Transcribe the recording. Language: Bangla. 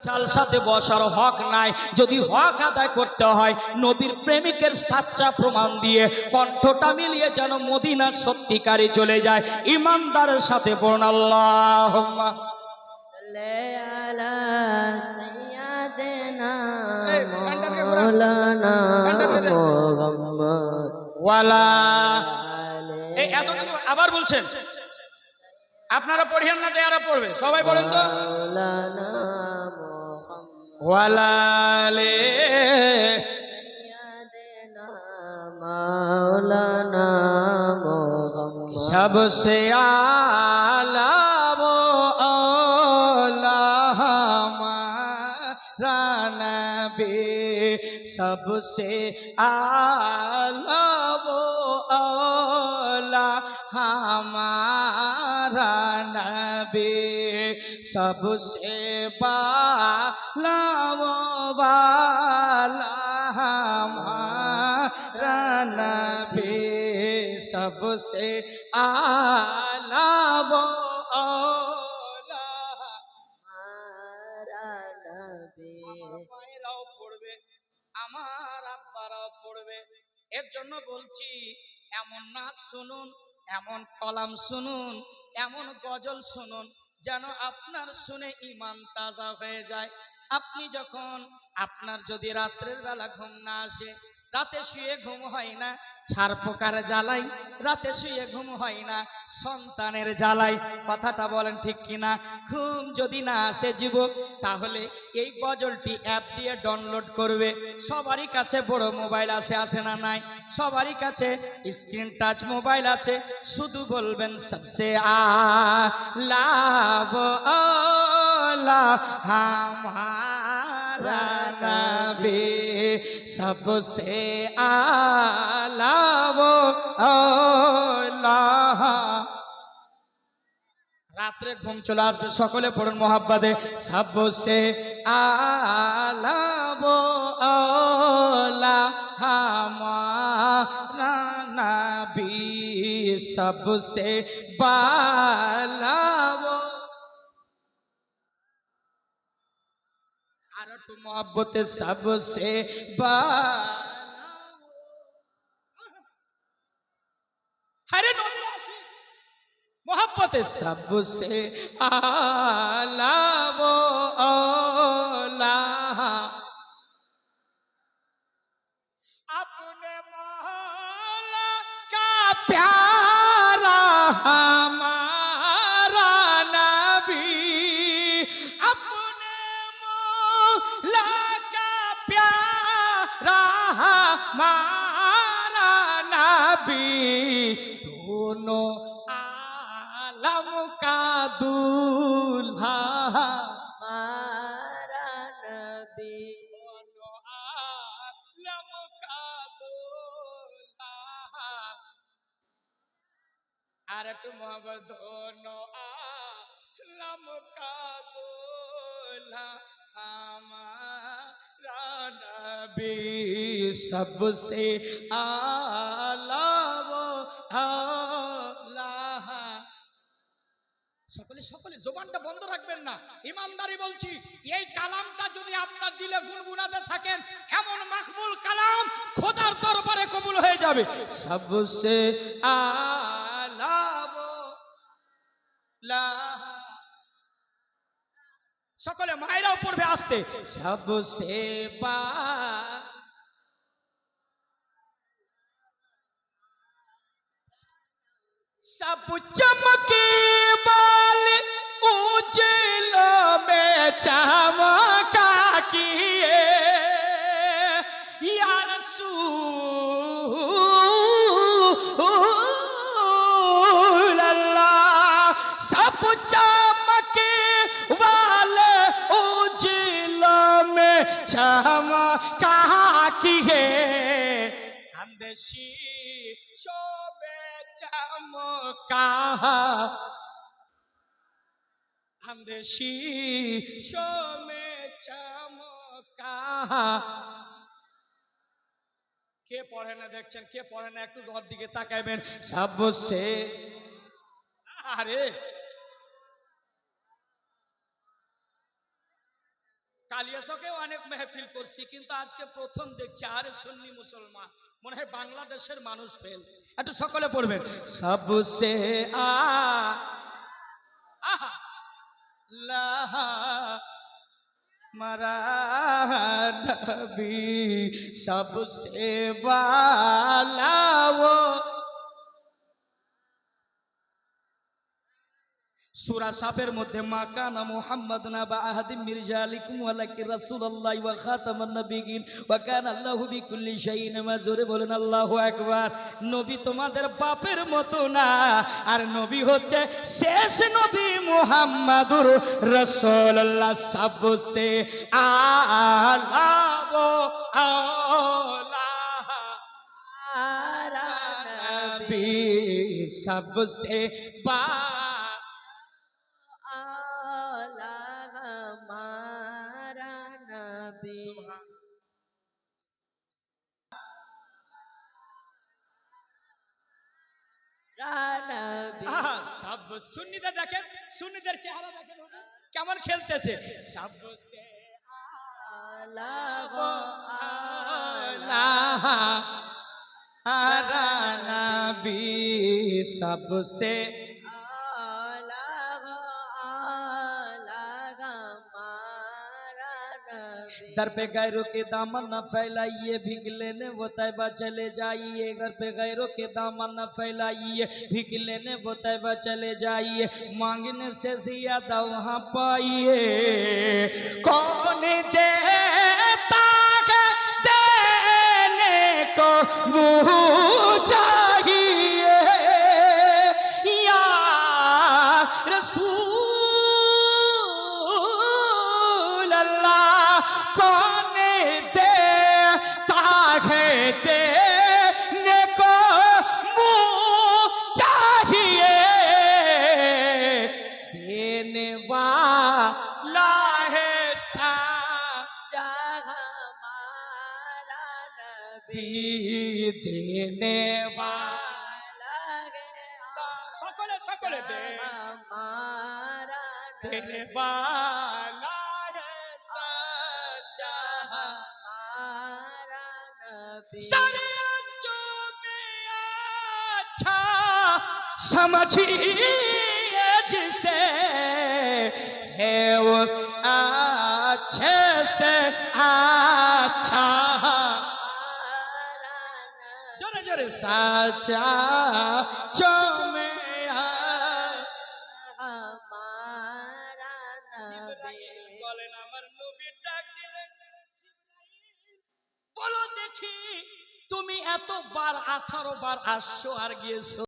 জালসাতে বসার হক নাই। যদি হক আদায় করতে হয় নবীর প্রেমিকের সাচ্চা প্রমাণ দিয়ে কণ্ঠটা মিলিয়ে যেন মদিনার সত্যিকারী চলে যায়। ইমানদারের সাথে পড়ুন আল্লাহুম্মা সাল্লি আলা সাইয়্যিদিনা মাওলানা মুহাম্মদ ওয়ালা। আলে এতটুকু আবার বলছেন, আপনারা পড়েন না, যারা পড়বে সবাই বলেন তো মাওলানা মুহাম্মদ ওয়ালালে সাইয়্যিদিনা মাওলানা মুহাম্মদ सबसे आला वो औला हमारा नबी, सबसे आला वो औला हमारा नबी, सबसे बाला वो वाला हमारा नबी, सबसे आला वो औला। हमारा नबी মায়েরাও পড়বে, আমার আব্বারাও পড়বে। এর জন্য বলছি, এমন নাচ শুনুন, এমন কলাম শুনুন, এমন গজল শুনুন যেন আপনার শুনে ঈমান তাজা হয়ে যায়। আপনি যখন, আপনার যদি রাত্রের বেলা ঘুম না আসে, রাতে শুয়ে ঘুম হয় না, ছাড় পোকার জ্বালাই রাতে শুয়ে ঘুম হয় না, সন্তানের জ্বালাই, কথাটা বলেন ঠিক কিনা? ঘুম যদি না আসে যুবক, তাহলে এই গজলটি অ্যাপ দিয়ে ডাউনলোড করবে। সবারই কাছে বড় মোবাইল আছে, আছে না নাই? সবারই কাছে স্ক্রিন টাচ মোবাইল আছে। শুধু বলবেন সবসে আলা वो औला हमारा नबी, सबसे आला वो औला। রাত্রে ঘুম চলে আসবে, সকলে পড়ুন মোহাব্বতে, सबसे आला वो औला हमारा नबी, सबसे बाला वो। আর একটু মোহাব্বতে, सबसे बाला वो। আরে নবী আসি मोहब्बत, सबसे आला वो औला अपने मौला का प्यारा हमारा नबी, अपने मौला का प्यारा हमारा नबी, दोनों आलम का दूल्हा हमारा नबी दोनों आलम का दूल्हा। अरे तुम दोनों आलम का दूल्हा हमारा नबी, सबसे आला वो औला। সকলে সকলে জবানটা বন্ধ রাখবেন না, ইমানদারি বলছি। এই কালামটা যদি আপনার দিলে গুনগুনাতে থাকেন, এমন মাকবুল কালাম খোদার দরবারে কবুল হয়ে যাবে। सबसे आला वो ला, সকলে মায়েরাও পড়বে আস্তে, सबसे बा सब चमके वाले उजलों में चमका किए या रसूल अल्लाह, सब चमके वाले उजलों में चमका किए, अंदेशी शोभे चमका, हमदे शीशो में चमका। কে পড়ে না দেখছেন, কে পড়ে না একটু ঘর দিকে তাকাইবেন। सबसे, আরে কালিয়াচকেও অনেক মেহফিল করছি, কিন্তু আজকে প্রথম দেখছি আরে সুন্নি মুসলমান, মনে হয় বাংলাদেশের মানুষ ফেল। একটু সকলে পড়বেন, সবসে আহা লাহা মারা নবী সবসে বালা वो সূরা সাফের মধ্যে মা কানা মুহাম্মাদুন আবা আহাদিম মির জালিকুম ওয়ালাকি রাসূলুল্লাহি ওয়া খাতামান নবিয়্যিন ওয়া কানা আল্লাহু বিকুল্লি শাইইন মাজুর। বলেন আল্লাহু আকবার। নবী তোমাদের বাপের মতো না, আর নবী হচ্ছে শেষ নবী মুহাম্মাদুর রাসূলুল্লাহ। সবসে আলা वो औला नबी सबसे बा आला हमारा नबी नबी সব সুন্নিদের দেখেন, সুন্নিদের চেহারা দেখেন কেমন খেলতেছে। সবসে आला आला नबी सबसे आला हमारा नबी। दर पे गैरों के दामन न फैलाइए, भीख लेने वो तैबा चले जाइए। घर पे गैरों के दामन न फैलाइए, भीख लेने वो तैबा चले जाइए। मांगने से ज्यादा वहाँ पाइए, कौन देता है देने को मुँह चाहिए। या रसूल अल्लाह कौन देता है देने को मुँह चाहिए। देने वाला है सच्चा हमारा नबी देने वाला सकले सकले हमारा देने वाला है सच्चा हमारा नबी। सारे अच्छों में अच्छा समझिए जिसे है उस अच्छे से अच्छा। जोरे जोरे सच्चा जो में हमारा नबी। বলেন আমার নবী ডাক দিলেন, বলো দেখি তুমি এতবার 18 বার আসছো আর গিয়েছো।